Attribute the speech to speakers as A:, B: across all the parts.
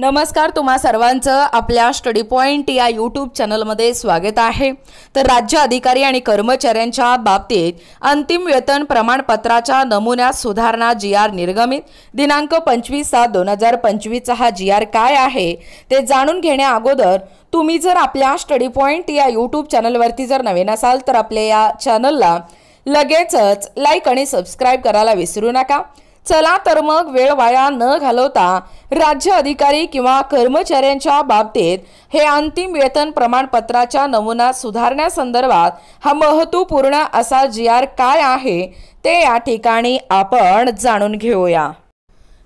A: नमस्कार, तुम्हा सर्वांचं आपल्या स्टडी पॉइंट या यूट्यूब चॅनलमध्ये स्वागत आहे। तर राज्य अधिकारी आणि कर्मचाऱ्यांच्या बाबतीत अंतिम वेतन प्रमाणपत्राच्या नमुन्यात सुधारणा GR निर्गमित दिनांक 25/7/2025 हा GR काय आहे ते जाणून घेण्या अगोदर तुम्ही जर आपल्या स्टडी पॉइंट या यूट्यूब चॅनलवरती जर नवीन असाल तर आपल्या या चॅनलला लगेचच लाईक आणि सबस्क्राइब करायला विसरू नका। चला तर मग वेळ वाया न घालवता राज्य अधिकारी किंवा कर्मचाऱ्यांच्या बाबतीत हे अंतिम वेतन प्रमाणपत्राच्या नमुना सुधारण्यासंदर्भात हा महत्त्वपूर्ण असा GR काय आहे ते या ठिकाणी आपण जाणून घेऊया।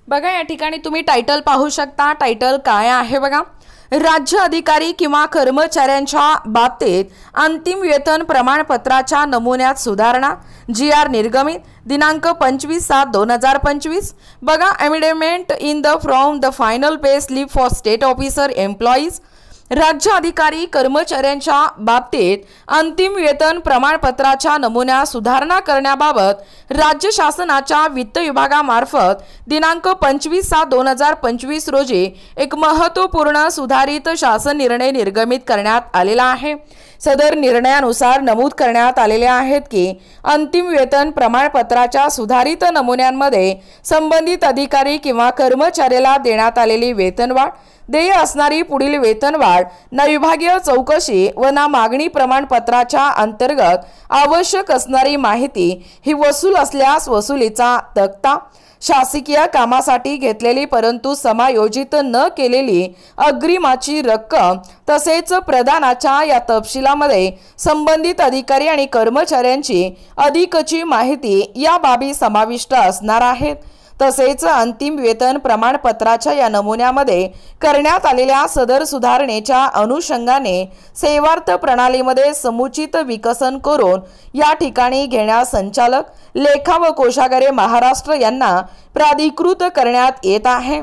A: बघा, या ठिकाणी तुम्ही टायटल पाहू शकता। टायटल काय आहे बघा, राज्य अधिकारी किंवा कर्मचाऱ्यांच्या बाबतीत अंतिम वेतन प्रमाणपत्राच्या नमुन्यात सुधारणा GR निर्गमित दिनांक 25/7/2025। बघा, amendment in the from the final pay slip for state officer employees. राज्य अधिकारी कर्मचाऱ्यांच्या बाबतीत अंतिम वेतन प्रमाणपत्राच्या नमुन्यात सुधारणा करण्याबाबत राज्य शासनाच्या वित्त विभागामार्फत दिनांक 25/7/2025 रोजी एक महत्त्वपूर्ण सुधारित शासन निर्णय निर्गमित करण्यात आलेला आहे। सदर निर्णयानुसार नमूद करण्यात आलेले आहेत की अंतिम वेतन प्रमाणपत्राच्या सुधारित नमुन्यांमध्ये संबंधित अधिकारी किंवा कर्मचाऱ्याला देण्यात आलेली वेतनवाढ, देय असणारी पुढील वेतनवाढ, ना विभागीय चौकशी व ना मागणी प्रमाणपत्राच्या अंतर्गत आवश्यक असणारी माहिती ही वसूल असल्यास वसुलीचा तक्ता, शासकीय कामासाठी घेतलेली परंतु समायोजित न केलेली अग्रिमाची रक्कम तसेच प्रदानाच्या या तपशिलामध्ये संबंधित अधिकारी आणि कर्मचाऱ्यांची अधिकची माहिती या बाबी समाविष्ट असणार आहेत। तसेच अंतिम वेतन प्रमाणपत्राच्या या नमुन्यामध्ये करण्यात आलेल्या सदर सुधारणेच्या अनुषंगाने सेवार्थ प्रणालीमध्ये समुचित विकसन करून या ठिकाणी घेण्यास संचालक, लेखा व कोषागारे महाराष्ट्र यांना प्राधिकृत करण्यात येत आहे।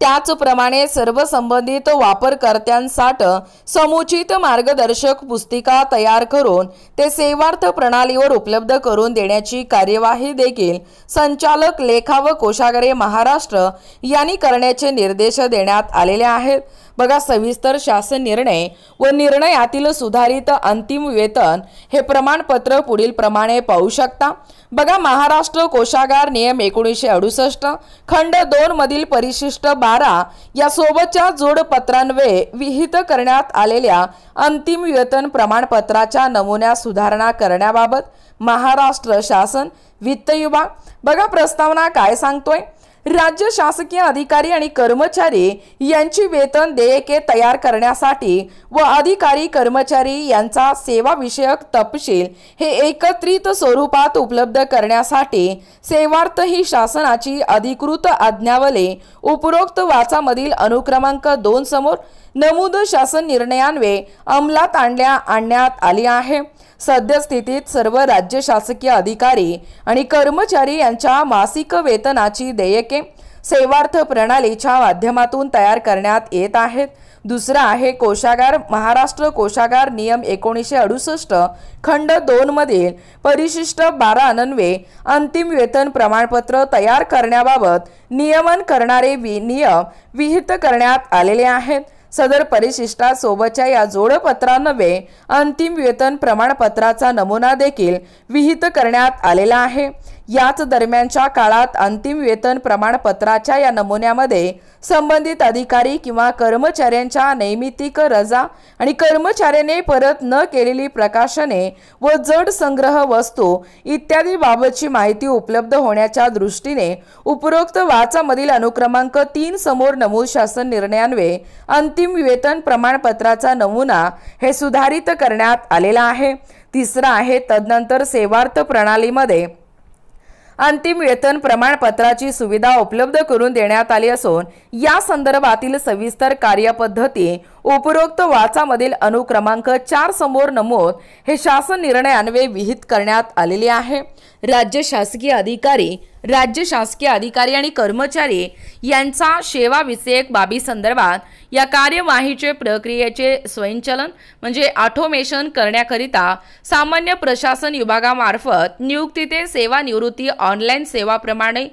A: त्याचप्रमाणे सर्व संबंधित वापरकर्त्यांसाठी समुचित मार्गदर्शक पुस्तिका तयार करून ते सेवार्थ प्रणालीवर उपलब्ध करून देण्याची कार्यवाही देखील संचालक, लेखा व कोषागारे महाराष्ट्र यांनी करण्याचे निर्देश देण्यात आलेले आहेत। बघा, सविस्तर शासन निर्णय व निर्णयातील सुधारित अंतिम वेतन हे प्रमाणपत्र पुढील प्रमाणे पाहू शकता। बघा, महाराष्ट्र कोषागार नियम 1968 खंड 2 मधील परिशिष्ट 12 या सोबतच्या जोडपत्रान्वये विहित करण्यात आलेल्या अंतिम वेतन प्रमाणपत्राच्या नमुन्यात सुधारणा करण्याबाबत महाराष्ट्र शासन वित्त विभाग। बघा, प्रस्तावना काय सांगतोय, राज्य शासकीय अधिकारी आणि कर्मचारी यांची वेतन देयके तयार करण्यासाठी व अधिकारी कर्मचारी यांचा सेवा विषयक तपशील हे एकत्रित स्वरूपात उपलब्ध करण्यासाठी सेवार्थ ही शासनाची अधिकृत आज्ञावली उपरोक्त वाचामधील अनुक्रमांक 2 समोर नमूद शासन निर्णयान्वये अंमलात आणण्यात आली आहे। सद्यस्थितीत सर्व राज्य शासकीय अधिकारी आणि कर्मचारी यांच्या मासिक वेतनाची देयके सेवार्थ प्रणालीच्या माध्यमातून तयार करण्यात येत आहेत। दुसरा आहे कोषागार, महाराष्ट्र कोषागार नियम 1968 खंड 2 मधील परिशिष्ट 12 अन्वये अंतिम वेतन प्रमाणपत्र तयार करण्याबाबत नियमन करणारे नियम विहित करण्यात आलेले आहेत। सदर परिशिष्टासोबतच्या या जोडपत्रान्वये अंतिम वेतन प्रमाणपत्राचा नमुना देखील विहित करण्यात आलेला आहे। याच दरम्यानच्या काळात अंतिम वेतन प्रमाणपत्राच्या या नमुन्यामध्ये संबंधित अधिकारी किंवा कर्मचाऱ्यांच्या नैमित्तिक रजा आणि कर्मचाऱ्याने परत न केलेली प्रकाशने व जड संग्रह वस्तू इत्यादी बाबतची माहिती उपलब्ध होण्याच्या दृष्टीने उपरोक्त वाचामधील अनुक्रमांक 3 समोर नमूद शासन निर्णयान्वये अंतिम वेतन प्रमाणपत्राचा नमुना हे सुधारित करण्यात आलेला आहे। तिसरा आहे तदनंतर सेवार्थ प्रणालीमध्ये अंतिम वेतन प्रमाणपत्राची सुविधा उपलब्ध करून देण्यात आली असून या संदर्भातील सविस्तर कार्यपद्धती उपरोक्त वाचामधील अनुक्रमांक 4 समोर नमूद हे शासन निर्णयान्वये विहित करण्यात आलेले आहे। राज्य शासकीय अधिकारी आणि कर्मचारी यांचा सेवा विषयक बाबी संदर्भात या कार्यवाहीचे प्रक्रियेचे स्वयंचलन म्हणजे ऑटोमेशन करण्याकरिता सामान्य प्रशासन विभागामार्फत नियुक्ती ते सेवानिवृत्ती ऑनलाईन सेवाप्रमाणे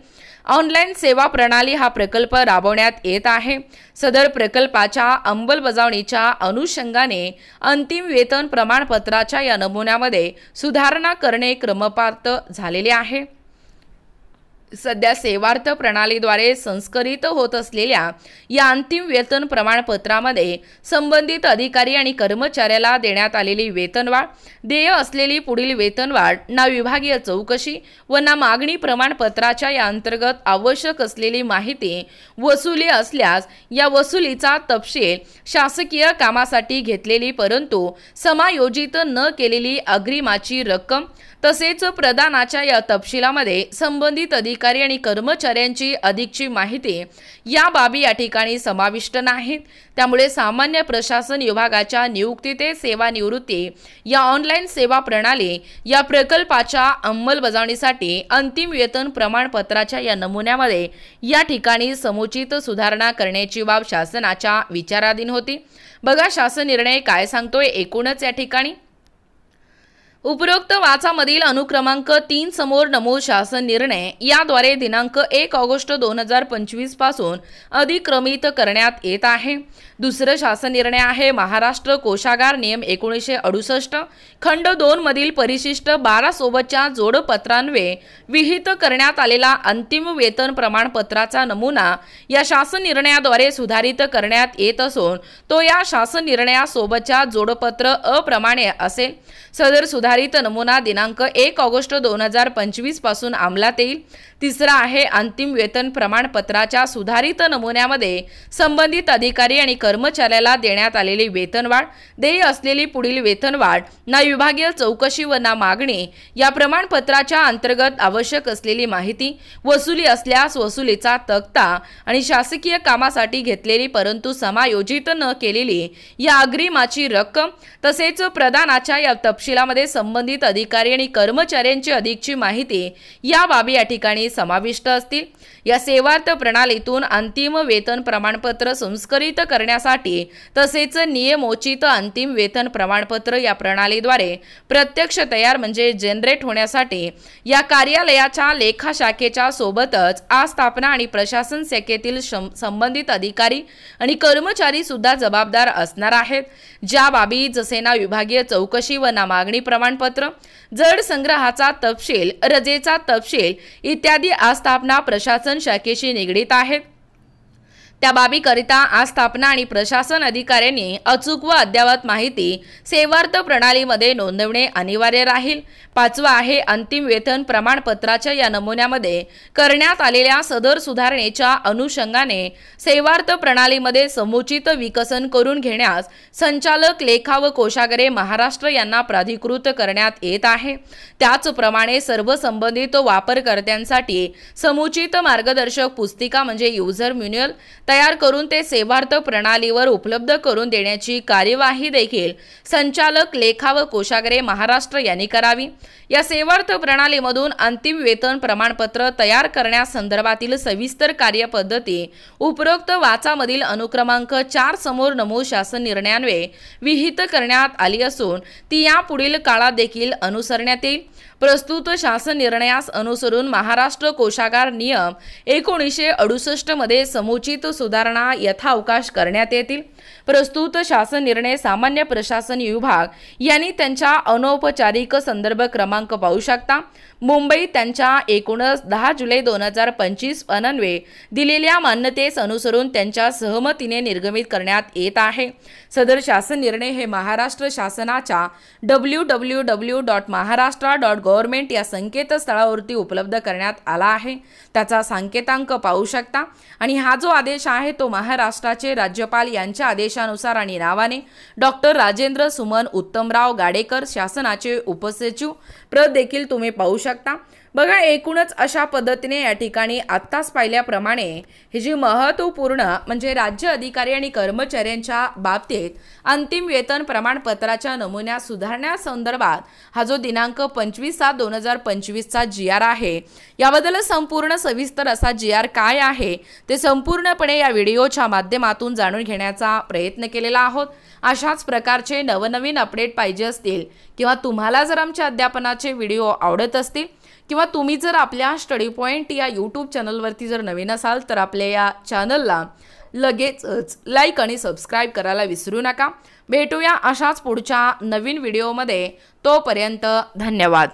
A: ऑनलाईन सेवा प्रणाली हा प्रकल्प राबवण्यात येत आहे। सदर प्रकल्पाच्या अंमलबजावणीच्या अनुषंगाने अंतिम वेतन प्रमाणपत्राच्या या नमुन्यामध्ये सुधारणा करणे क्रमप्राप्त झालेले आहे। सध्या सेवार्थ प्रणालीद्वारे संस्करित होत असलेल्या या अंतिम वेतन प्रमाणपत्रामध्ये संबंधित अधिकारी आणि कर्मचाऱ्याला देण्यात आलेली वेतनवाढ, देय असलेली पुढील वेतनवाढ, ना विभागीय चौकशी व ना मागणी प्रमाणपत्राच्या या अंतर्गत आवश्यक असलेली माहिती वसुली असल्यास या वसुलीचा तपशील, शासकीय कामासाठी घेतलेली परंतु समायोजित न केलेली अग्रिमाची रक्कम तसेच प्रदानाच्या या तपशिलामध्ये संबंधित अधिकारी आणि कर्मचाऱ्यांची अधिकची माहिती या बाबी या ठिकाणी समाविष्ट नाहीत। त्यामुळे सामान्य प्रशासन विभागाच्या नियुक्ती ते सेवानिवृत्ती या ऑनलाईन सेवा प्रणाली या प्रकल्पाच्या अंमलबजावणीसाठी अंतिम वेतन प्रमाणपत्राच्या या नमुन्यामध्ये या ठिकाणी समुचित सुधारणा करण्याची बाब शासनाच्या विचाराधीन होती। बघा शासन निर्णय काय सांगतोय एकूणच या ठिकाणी उपरोक्त वाचामधील अनुक्रमांक 3 समोर नमूद शासन निर्णय याद्वारे दिनांक 1 ऑगस्ट 2025 पासून अधिक्रमित करण्यात येत आहे। दुसरं शासन निर्णय आहे महाराष्ट्र कोशागार नियम 1968 खंड 2 मधील परिशिष्ट 12 सोबतच्या जोडपत्रान्वये विहित करण्यात आलेला अंतिम वेतन प्रमाणपत्राचा नमुना या शासन निर्णयाद्वारे सुधारित करण्यात येत असून तो या शासन निर्णयासोबतच्या जोडपत्र अप्रमाणे असेल। सदर सुधारित नमुना दिनांक 1 ऑगस्ट 2025 पासून अंमलात येईल। तिसरा आहे अंतिम वेतन प्रमाणपत्राच्या सुधारित नमुन्यामध्ये संबंधित अधिकारी आणि कर्मचाऱ्याला देण्यात आलेली वेतनवाढ, देय असलेली पुढील वेतनवाढ, ना विभागीय चौकशी व ना मागणी या प्रमाणपत्राच्या अंतर्गत आवश्यक असलेली माहिती वसुली असल्यास वसुलीचा तक्ता आणि शासकीय कामासाठी घेतलेली परंतु समायोजित न केलेली या अग्रिमाची रक्कम तसेच प्रदानाच्या या तपशिलामध्ये संबंधित अधिकारी आणि कर्मचाऱ्यांची अधिकची माहिती या बाबी या ठिकाणी समाविष्ट असतील। या सेवार्थ प्रणालीतून अंतिम वेतन प्रमाणपत्र संस्करित करण्यासाठी तसेच नियमोचित अंतिम वेतन प्रमाणपत्र या प्रणालीद्वारे प्रत्यक्ष तयार म्हणजे जनरेट होण्यासाठी या कार्यालयाच्या लेखा शाखेच्या सोबतच आस्थापना आणि प्रशासन शाखेतील संबंधित अधिकारी आणि कर्मचारी सुद्धा जबाबदार असणार आहेत। ज्या बाबी जसे ना विभागीय चौकशी व ना मागणी प्रमाणपत्र, जड संग्रहाचा तपशील, रजेचा तपशील इत्यादी आस्थापना प्रशासन शाखेशी निगडीत आहेत त्या बाबीकरिता आस्थापना आणि प्रशासन अधिकाऱ्यांनी अचूक व अद्ययावत माहिती सेवार्थ प्रणालीमध्ये नोंदवणे अनिवार्य राहील। पाचवा आहे अंतिम वेतन प्रमाणपत्राच्या या नमुन्यामध्ये करण्यात आलेल्या सदर सुधारणेच्या अनुषंगाने सेवार्थ प्रणालीमध्ये समुचित विकसन करून घेण्यास संचालक लेखा व कोशागारे महाराष्ट्र यांना प्राधिकृत करण्यात येत आहे। त्याचप्रमाणे सर्व संबंधित वापरकर्त्यांसाठी समुचित मार्गदर्शक पुस्तिका म्हणजे युजर मॅन्युअल तयार करून ते सेवार्थ प्रणालीवर उपलब्ध करून देण्याची कार्यवाही देखील संचालक लेखा व कोशागारे महाराष्ट्र यांनी करावी। या सेवार्थ प्रणालीमधून अंतिम वेतन प्रमाणपत्र तयार करण्यासंदर्भातील सविस्तर कार्यपद्धती उपरोक्त वाचामधील अनुक्रमांक 4 समोर नमूद शासन निर्णयान्वये विहित करण्यात आली असून ती यापुढील काळात देखील अनुसरण्यात येईल। प्रस्तुत शासन निर्णयास अनुसरून महाराष्ट्र कोशागार नियम 1968 मध्ये समुचित सुधारणा यथावकाश करण्यात येतील। प्रस्तुत शासन निर्णय सामान्य प्रशासन विभाग यांनी त्यांच्या अनौपचारिक संदर्भ क्रमांक पाहू शकता। मुंबई त्यांच्या 10 जुलै 2025 अन्वये दिलेल्या मान्यतेस अनुसरून त्यांच्या सहमतीने निर्गमित करण्यात येत आहे। सदर शासन निर्णय हे महाराष्ट्र शासनाच्या www.maharashtra.government या संकेतस्थळावरती उपलब्ध करण्यात आला आहे। त्याचा संकेतांक पाहू शकता आणि हा जो आदेश आहे तो महाराष्ट्राचे राज्यपाल यांच्या आदेशानुसार आणि नावाने डॉक्टर राजेंद्र सुमन उत्तमराव गाडेकर शासनाचे उपसचिव प्रत देखील तुम्ही पाहू शकता। बघा एकूणच अशा पद्धतीने या ठिकाणी आत्ताच पाहिल्याप्रमाणे ही जी महत्त्वपूर्ण म्हणजे राज्य अधिकारी आणि कर्मचाऱ्यांच्या बाबतीत अंतिम वेतन प्रमाणपत्राच्या नमुन्या सुधारण्यासंदर्भात हा जो दिनांक 25/7/2025 चा GR आहे याबद्दल संपूर्ण सविस्तर असा GR काय आहे ते संपूर्णपणे या व्हिडिओच्या माध्यमातून जाणून घेण्याचा प्रयत्न केलेला आहोत। अशाच प्रकारचे नवनवीन अपडेट पाहिजे असतील किंवा तुम्हाला जर आमच्या अध्यापनाचे व्हिडिओ आवडत असतील किंवा तुम्ही जर आपल्या स्टडी पॉईंट या यूट्यूब चॅनलवरती जर नवीन असाल तर आपल्या या चॅनलला लगेचच लाईक आणि सबस्क्राईब करायला विसरू नका। भेटूया अशाच पुढच्या नवीन व्हिडिओमध्ये, तोपर्यंत धन्यवाद।